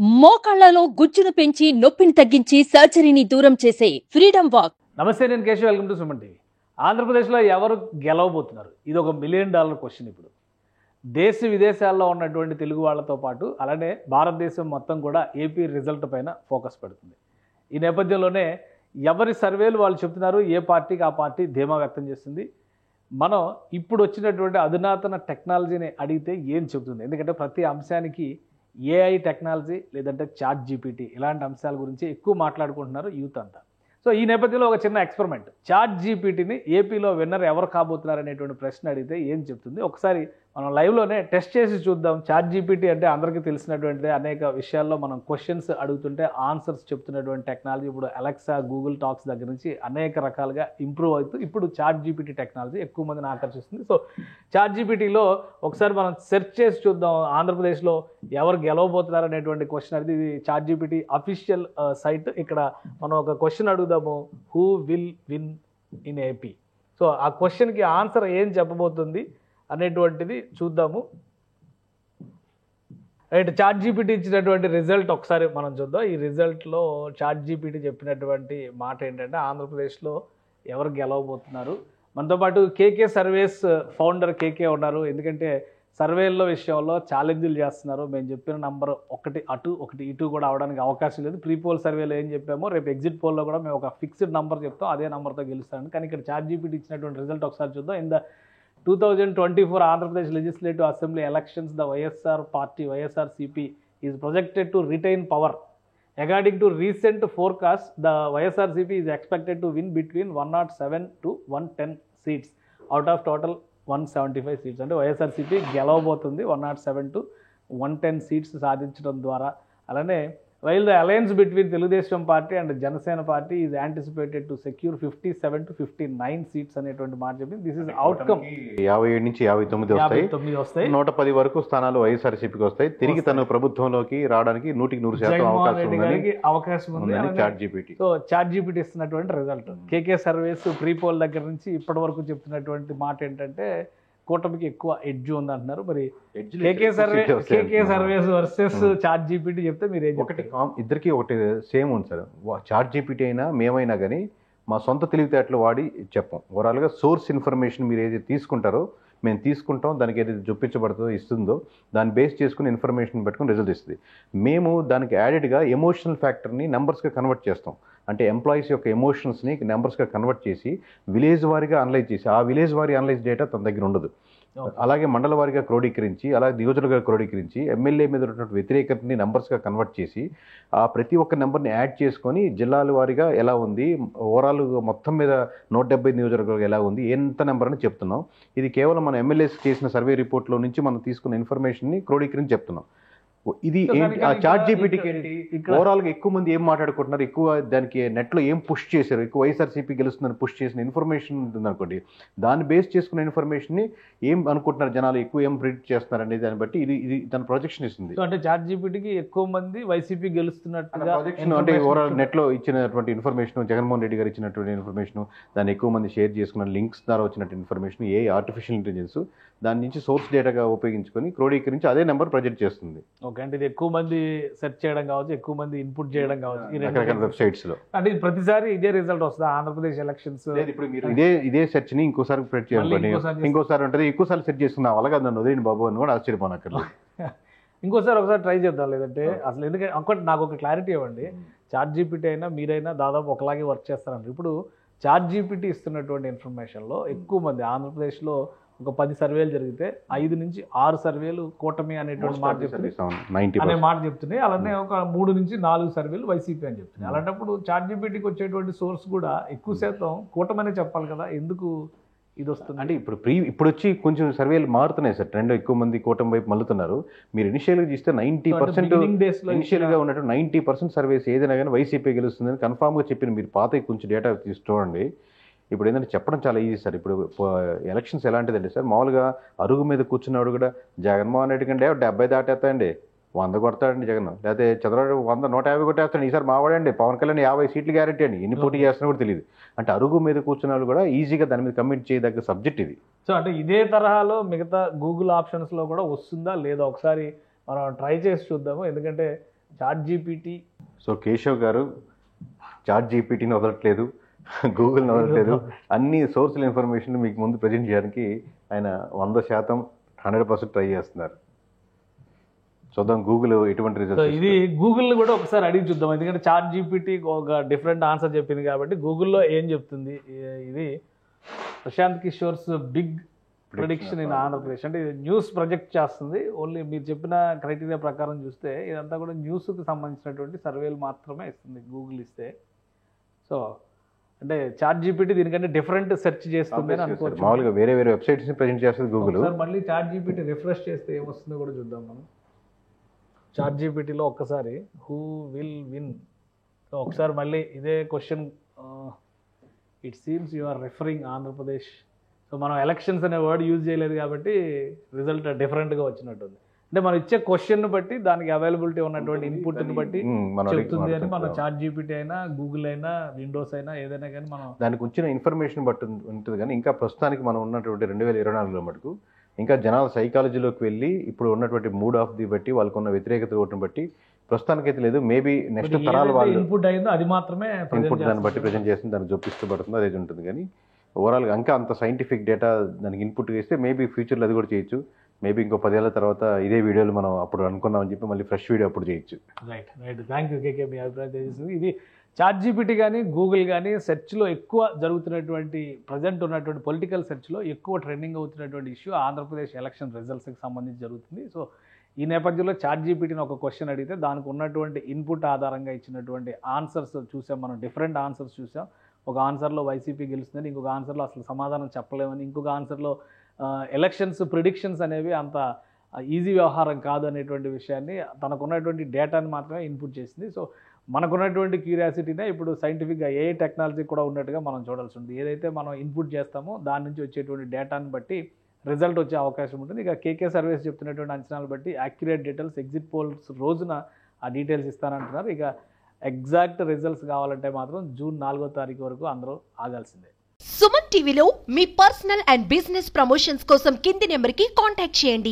మోకాళ్లలో గుజ్జును పెంచి నొప్పిని తగ్గించి సర్జరీని దూరం చేసే ఫ్రీడమ్ వాక్. నమస్తే, నేను Keshav. Welcome to Suman TV. ఆంధ్రప్రదేశ్లో ఎవరు గెలవబోతున్నారు? ఇది ఒక $1 మిలియన్ క్వశ్చన్. ఇప్పుడు దేశ విదేశాల్లో ఉన్నటువంటి తెలుగు వాళ్ళతో పాటు అలానే భారతదేశం మొత్తం కూడా ఏపీ రిజల్ట్ పైన ఫోకస్ పెడుతుంది. ఈ నేపథ్యంలోనే ఎవరి సర్వేలు వాళ్ళు చెప్తున్నారు, ఏ పార్టీకి ఆ పార్టీ ధీమా వ్యక్తం చేస్తుంది. మనం ఇప్పుడు వచ్చినటువంటి అధునాతన టెక్నాలజీని అడిగితే ఏం చెబుతుంది? ఎందుకంటే ప్రతి అంశానికి ఏఐ టెక్నాలజీ లేదంటే చాట్ జీపీటీ ఇలాంటి అంశాల గురించి ఎక్కువ మాట్లాడుకుంటున్నారు యూత్ అంతా. సో ఈ నేపథ్యంలో ఒక చిన్న ఎక్స్పెరిమెంట్, చాట్ జీపీటీని ఏపీలో విన్నర్ ఎవరు కాబోతున్నారు అనేటువంటి ప్రశ్న అడిగితే ఏం చెప్తుంది? ఒకసారి మనం లైవ్లోనే టెస్ట్ చేసి చూద్దాం. చాట్ జీపీటీ అంటే అందరికీ తెలిసినటువంటిదే. అనేక విషయాల్లో మనం క్వశ్చన్స్ అడుగుతుంటే ఆన్సర్స్ చెప్తున్నటువంటి టెక్నాలజీ. ఇప్పుడు అలెక్సా, గూగుల్ టాక్స్ దగ్గర నుంచి అనేక రకాలుగా ఇంప్రూవ్ అవుతూ ఇప్పుడు చాట్ జీపీటీ టెక్నాలజీ ఎక్కువ మందిని ఆకర్షిస్తుంది. సో చాట్ జీపీటీలో ఒకసారి మనం సెర్చ్ చేసి చూద్దాం, ఆంధ్రప్రదేశ్లో ఎవరు గెలవబోతున్నారు అనేటువంటి క్వశ్చన్ అది. ఇది చాట్ జీపీటీ అఫీషియల్ సైట్. ఇక్కడ మనం ఒక క్వశ్చన్ అడుగుదాము, who will win in AP. So ఆ క్వశ్చన్కి ఆన్సర్ ఏం చెప్పబోతుంది అనేటువంటిది చూద్దాము. రైట్, చాట్ జీపీటీ ఇచ్చినటువంటి రిజల్ట్ ఒకసారి మనం చూద్దాం. ఈ రిజల్ట్లో చాట్ జీపీటీ చెప్పినటువంటి మాట ఏంటంటే ఆంధ్రప్రదేశ్లో ఎవరు గెలవబోతున్నారు. మనతో పాటు కేకే సర్వేస్ ఫౌండర్ కేకే ఉన్నారు. ఎందుకంటే సర్వేల్లో విషయంలో ఛాలెంజ్లు చేస్తున్నారు. మేము చెప్పిన నంబర్ ఒకటి అటు ఒకటి ఇటు కూడా అవడానికి అవకాశం లేదు. ప్రీ పోల్ సర్వేలో ఏం చెప్పామో రేపు ఎగ్జిట్ పోల్లో కూడా మేము ఒక ఫిక్స్డ్ నంబర్ చెప్తాం, అదే నెంబర్తో గెలుస్తాను. కానీ ఇక్కడ చాట్ జీపీటీ ఇచ్చినటువంటి రిజల్ట్ ఒకసారి చూద్దాం. In the 2024 Andhra Pradesh Legislative Assembly elections, the YSR party, YSRCP, is projected to retain power. According to recent forecasts, the YSRCP is expected to win between 107 to 110 seats out of total 175 seats. అంటే YSRCP గెలవబోతుంది 107 to 110 seats సాధించడం ద్వారా. అలానే while the alliance between Telugudesam party and Janasena party is anticipated to secure 57 to 59 seats అనేటువంటి మాట చెప్పింది. This is outcome. 57 నుంచి 59 వస్తాయి. 110 వరకు స్థానాలు వైఎస్ఆర్సీపీకి వస్తాయి. తిరిగి తను ప్రభుత్వంలోకి రావడానికి 100% అవకాశం ఉంది Chat GPT. So Chat GPT ఇస్తున్నటువంటి result. KK surveys pre poll దగ్గర నుంచి ఇప్పటి వరకు చెప్తున్నటువంటి మాట ఏంటంటే కూటమికి ఎక్కువ ఎడ్జ్ ఉంది అంటున్నారు. మరి కేకే సర్వేస్ వర్సెస్ చాట్ జీపీటీ చెప్తే మీరు ఇద్దరికి ఒకటి సేమ్ ఉంది సార్. చాట్ జీపీటీ అయినా మేమైనా కానీ మా సొంత తెలివితేటలు వాడి చెప్పాం. ఓవరాల్గా సోర్స్ ఇన్ఫర్మేషన్ మీరు ఏదైతే తీసుకుంటారో మేము తీసుకుంటాం, దానికి ఏదైతే చూపించబడుతుందో ఇస్తుందో దాన్ని బేస్ చేసుకుని ఇన్ఫర్మేషన్ పెట్టుకుని రిజల్ట్ ఇస్తుంది. మేము దానికి యాడెడ్గా ఎమోషనల్ ఫ్యాక్టర్ని నెంబర్స్గా కన్వర్ట్ చేస్తాం. అంటే ఎంప్లాయీస్ యొక్క ఎమోషన్స్ని నెంబర్స్గా కన్వర్ట్ చేసి విలేజ్ వారీగా అనలైజ్ చేసి ఆ విలేజ్ వారీ అనలైజ్ డేటా తన దగ్గర ఉండదు. అలాగే మండల వారీగా క్రోడీకరించి, అలాగే నియోజకవర్గ క్రోడీకరించి ఎమ్మెల్యే మీద ఉన్నటువంటి వ్యతిరేకతని నెంబర్స్గా కన్వర్ట్ చేసి ఆ ప్రతి ఒక్క నెంబర్ని యాడ్ చేసుకొని జిల్లాల వారీగా ఎలా ఉంది, ఓవరాల్ మొత్తం మీద 170 నియోజకవర్గాలు ఎలా ఉంది, ఎంత నెంబర్ అని చెప్తున్నాం. ఇది కేవలం మన ఎమ్మెల్యేస్ చేసిన సర్వే రిపోర్ట్లో నుంచి మనం తీసుకున్న ఇన్ఫర్మేషన్ని క్రోడీకరించి చెప్తున్నాం. ఇది చాట్ జీపీటీకి ఓవరాల్గా ఎక్కువ మంది ఏం మాట్లాడుకుంటున్నారు, ఎక్కువ దానికి నెట్లో ఏం పుష్ చేశారు, ఎక్కువ వైఎస్ఆర్సీపీ గెలుస్తుందని పుష్ చేసిన ఇన్ఫర్మేషన్ ఉందనుకోండి, దాన్ని బేస్ చేసుకున్న ఇన్ఫర్మేషన్ని ఏం అనుకుంటున్నారు జనాలు, ఎక్కువ ఏం ప్రిడిక్ట్ చేస్తున్నారు అనేది దాన్ని బట్టి ఇది తన ప్రొజెక్షన్ ఇస్తుంది. అంటే చాట్ జీపీటీకి ఎక్కువ మంది వైసీపీ గెలుస్తున్నట్టుగా అంటే ఓవరాల్ నెట్లో ఇచ్చినటువంటి ఇన్ఫర్మేషన్, జగన్మోహన్ రెడ్డి గారు ఇచ్చినటువంటి ఇన్ఫర్మేషన్, దాన్ని ఎక్కువ మంది షేర్ చేసుకున్న లింక్స్ ద్వారా వచ్చినట్టు ఇన్ఫర్మేషన్, ఏ ఆర్టిఫిషియల్ ఇంటెలిజెన్స్ దాని నుంచి సోర్స్ డేటాగా ఉపయోగించుకొని క్రోడీకరించి అదే నెంబర్ ప్రజెంట్ చేస్తుంది. ఓకే, అంటే ఇది ఎక్కువ మంది సెర్చ్ చేయడం కావచ్చు, ఎక్కువ మంది ఇన్పుట్ చేయడం కావచ్చు రకరకాల వెబ్సైట్స్ లో. అంటే ఇది ప్రతిసారి ఇదే రిజల్ట్ వస్తుంది. ఆంధ్రప్రదేశ్ ఎలక్షన్స్ ఇప్పుడు మీరు ఇదే సెర్చ్ ని ఇంకోసారి ప్రెట్ చేయాలి, ఇంకోసారి ఉంటుంది, ఎక్కువసారి సెర్చ్ చేస్తున్నా అలాగే నన్ను వదిలేని బాబు అని కూడా ఆశ్చర్యపోనక్కర్లేదు. ఒకసారి ట్రై చేద్దాం. లేదంటే అసలు ఎందుకంటే ఒకటి నాకు ఒక క్లారిటీ ఇవ్వండి. చాట్ జీపీటీ అయినా మీరైనా దాదాపు ఒకలాగే వర్క్ చేస్తారంటారు. ఇప్పుడు చాట్ జీపీటీ ఇస్తున్నటువంటి ఇన్ఫర్మేషన్లో ఎక్కువ మంది ఆంధ్రప్రదేశ్లో ఒక 10 సర్వేలు జరిగితే 5 నుంచి 6 సర్వేలు కూటమి అనేటువంటి మాట చెప్తున్నాయి. అలానే ఒక 3 నుంచి 4 సర్వేలు వైసీపీ అని చెప్తున్నాయి. అలాంటప్పుడు చాట్ జీపీటీకి వచ్చేటువంటి సోర్స్ కూడా ఎక్కువ శాతం కూటమనే చెప్పాలి కదా, ఎందుకు ఇది వస్తుంది? అంటే ఇప్పుడు వచ్చి కొంచెం సర్వేలు మారుతున్నాయి సార్. ట్రెండ్ ఎక్కువ మంది కూటమి వైపు మళ్ళుతున్నారు. మీరు ఇనిషియల్గా చూస్తే 90% ఇనిషియల్గా ఉన్నట్టు 90% సర్వేస్ ఏదైనా కానీ వైసీపీ గెలుస్తుందని కన్ఫామ్గా చెప్పిన మీరు పాత కొంచెం డేటా తీసి చూడండి. ఇప్పుడు ఏంటంటే చెప్పడం చాలా ఈజీ సార్. ఇప్పుడు ఎలక్షన్స్ ఎలాంటిదండి సార్, మామూలుగా అరుగు మీద కూర్చున్నాడు కూడా జగన్మోహన్ రెడ్డి కంటే 70 దాటేస్తాయండి, 100 కొడతాడండి జగన్, లేకపోతే చంద్రబాబు 100 150 కొట్టేస్తాడు. ఈసారి మావాడండి పవన్ కళ్యాణ్ 50 సీట్లు గ్యారెంటీ అండి, ఎన్ని పోటీ చేస్తున్నా కూడా తెలియదు. అంటే అరుగు మీద కూర్చున్న వాళ్ళు కూడా ఈజీగా దాని మీద కమిట్ చేయదగ్గ సబ్జెక్ట్ ఇది. సో అంటే ఇదే తరహాలో మిగతా గూగుల్ ఆప్షన్స్లో కూడా వస్తుందా లేదా ఒకసారి మనం ట్రై చేసి చూద్దాము. ఎందుకంటే చాట్ జీపీటీ సో కేశవ్ గారు చాట్ జీపీటీని వదలట్లేదు, గూగుల్ని వదలట్లేదు, అన్ని సోర్సుల ఇన్ఫర్మేషన్ మీకు ముందు ప్రజెంట్ చేయడానికి ఆయన 100% 100% ట్రై చేస్తున్నారు. చూద్దాం గూగుల్ ఎటువంటి సో రిజల్ట్స్. ఇది గూగుల్ని కూడా ఒకసారి అడిగి చూద్దాం, ఎందుకంటే చాట్ జీపీటీ ఒక డిఫరెంట్ ఆన్సర్ చెప్పింది కాబట్టి గూగుల్లో ఏం చెప్తుంది. ఇది Prashant Kishor's big prediction in Andhra Pradesh అంటే ఇది న్యూస్ ప్రొజెక్ట్ చేస్తుంది. ఓన్లీ మీరు చెప్పిన క్రైటీరియా ప్రకారం చూస్తే ఇదంతా కూడా న్యూస్కి సంబంధించినటువంటి సర్వేలు మాత్రమే ఇస్తుంది గూగుల్ ఇస్తే. సో అంటే చాట్ జీపీటీ దీనికంటే డిఫరెంట్ సెర్చ్ చేస్తుంది అని అనుకోవచ్చు. మామూలుగా వేరే వేరే వెబ్సైట్స్ని ప్రజెంట్ చేస్తుంది గూగుల్. మళ్ళీ చాట్ జీపీటీ రిఫ్రెష్ చేస్తే ఏమొస్తుందో కూడా చూద్దాం మనం. చాట్ జీపీటీలో ఒక్కసారి హూ విల్ విన్, సో ఒకసారి మళ్ళీ ఇదే question, it seems you are referring Andhra Pradesh. So మనం ఎలక్షన్స్ అనే వర్డ్ యూజ్ చేయలేదు కాబట్టి రిజల్ట్ డిఫరెంట్గా వచ్చినట్టుంది. అంటే మనం ఇచ్చే క్వశ్చన్ బట్టి దానికి అవైలబిలిటీ ఉన్నటువంటి ఇన్పుట్ని బట్టి చెప్తుంది అని మనం చాట్ జీపీటీ అయినా గూగుల్ అయినా విండోస్ అయినా ఏదైనా కానీ మనం దానికి వచ్చిన ఇన్ఫర్మేషన్ బట్టి ఉంటుంది. కానీ ఇంకా ప్రస్తుతానికి మనం ఉన్నటువంటి 2024లో మటుకు ఇంకా జనాల సైకాలజీలోకి వెళ్ళి ఇప్పుడు ఉన్నటువంటి మూడ్ ఆఫ్ ది బట్టి వాళ్ళకు ఉన్న వ్యతిరేకత ఓటును బట్టి ప్రస్తుతానికైతే లేదు. మేబీ నెక్స్ట్ తరాల వాళ్ళు ఇన్పుట్ అయిందో అది మాత్రమే ఇన్పుట్ దాన్ని బట్టి ప్రజెంట్ చేస్తుంది, దానికి చూపిస్తబడుతుంది, అదే ఉంటుంది. కానీ ఓవరాల్గా ఇంకా అంత సైంటిఫిక్ డేటా దానికి ఇన్పుట్ ఇస్తే మేబీ ఫ్యూచర్లో అది కూడా చేయొచ్చు. మేబీ ఇంకో 10 ఏళ్ల తర్వాత ఇదే వీడియోలు మనం అప్పుడు అనుకున్నామని చెప్పి మళ్ళీ ఫ్రెష్ వీడియో అప్పుడు చేయొచ్చు. రైట్. థ్యాంక్ యూ కేకే, మీ అభిప్రాయం తెలియజేస్తుంది. ఇది చాట్ జీపీటీ కానీ గూగుల్ కానీ సెర్చ్లో ఎక్కువ జరుగుతున్నటువంటి ప్రజెంట్ ఉన్నటువంటి పొలిటికల్ సెర్చ్లో ఎక్కువ ట్రెండింగ్ అవుతున్నటువంటి ఇష్యూ ఆంధ్రప్రదేశ్ ఎలక్షన్ రిజల్ట్స్కి సంబంధించి జరుగుతుంది. సో ఈ నేపథ్యంలో చాట్ జీపీటీని ఒక క్వశ్చన్ అడిగితే దానికి ఉన్నటువంటి ఇన్పుట్ ఆధారంగా ఇచ్చినటువంటి ఆన్సర్స్ చూసాం మనం, డిఫరెంట్ ఆన్సర్స్ చూసాం. ఒక ఆన్సర్లో వైసీపీ గెలుస్తుందని, ఇంకొక ఆన్సర్లో అసలు సమాధానం చెప్పలేమని, ఇంకొక ఆన్సర్లో ఎలక్షన్స్ ప్రిడిక్షన్స్ అనేవి అంత ఈజీ వ్యవహారం కాదు అనేటువంటి విషయాన్ని తనకున్నటువంటి డేటాని మాత్రమే ఇన్పుట్ చేసింది. సో మనకున్నటువంటి క్యూరియాసిటీనే ఇప్పుడు సైంటిఫిక్గా ఏ టెక్నాలజీ కూడా ఉన్నట్టుగా మనం చూడాల్సి ఉంది. ఏదైతే మనం ఇన్పుట్ చేస్తామో దాని నుంచి వచ్చేటువంటి డేటాని బట్టి రిజల్ట్ వచ్చే అవకాశం ఉంటుంది. ఇక కేకే సర్వేస్ చెప్తున్నటువంటి అంచనాలు బట్టి యాక్యురేట్ డీటెయిల్స్ ఎగ్జిట్ పోల్స్ రోజున ఆ డీటెయిల్స్ ఇస్తానంటున్నారు. ఇక ఎగ్జాక్ట్ రిజల్ట్స్ కావాలంటే మాత్రం జూన్ 4వ తారీఖు వరకు అందరూ ఆగాల్సిందే. సుమన్ టీవీలో మీ పర్సనల్ అండ్ బిజినెస్ ప్రమోషన్స్ కోసం కింది నెంబర్కి కాంటాక్ట్ చేయండి.